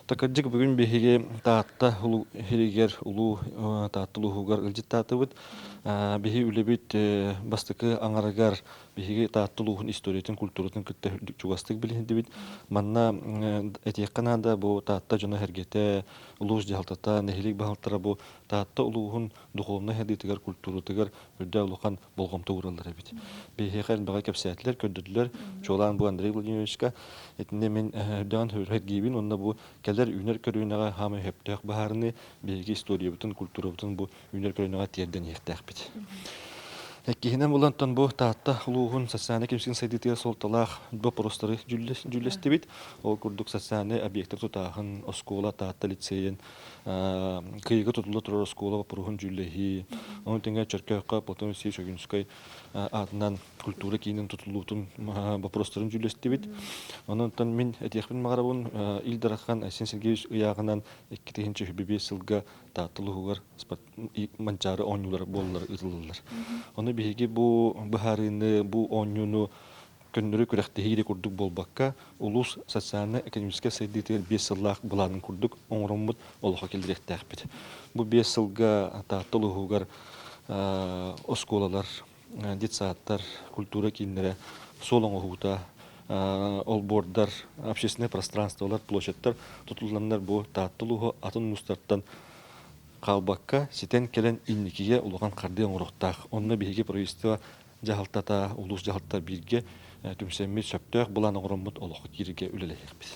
Такаджик бүгүн биһиги таатта улу хиригер улу тааттылуугар ылжыттаатыбыт биһи үлебит бастыкы аңарагар биһиги тааттылуухун историятын культуратын кытта чугастык билиндибит манна этиекканада бу таатта жона хергете улуус жалтата нехилик бахалтара бу таатта улуухун духовна хедитигер культурутыгар үрдө улухан болгомто ураллар бит биһи хэл бага кепсәтләр көддөлөр чолан бу Андрей Владимировичка этинде мен үрдөгөн хөргибин онда бу келер үнер көрүнөгө хамы хептек баарыны биги история бутун культура бутун бу үнер көрүнөгө тиерден ехтек бит. Эккиһинен булантан бу таатта улуухун сассаны кимсин сайдытыга солталаах вопростары жүллести бит. Ол курдук сассаны объекттер тутаахын оскола таатта лицейен кыйгы тутулу турар оскола вопрохун жүллехи. Оны теңге чөркөккө потом си шөгүнскай атынан культура кийинен тутулуутун вопростарын жүллести бит. Онтон мен этехпин магарабын Илдарахан Айсен Сергеевич ыягынан 2005 сылга тааттылуугар манчары оңюлар боллар ытылылар. Оны биһиги бу бахарыны бу оңюну көннөрү күрәхтеһире курдук болбакка улус социально экономический сайдытыр 5 сыллак буланын курдук оңроммут олха келдиректәк бит. Бу 5 сылга тааттылуугар осколалар, детсаттар, культура киндере солоңута олбордар, общественное пространстволар, площадьтар тутулганнар бу тааттылууга атын мустарттан калбакка ситен келен инникиге улуган карды оңроктак. Онны биһиги правительство жахалтата, улус жахалтата бирге түмсемми сөптөк булан оңроммут олох кирге үлелехбиз.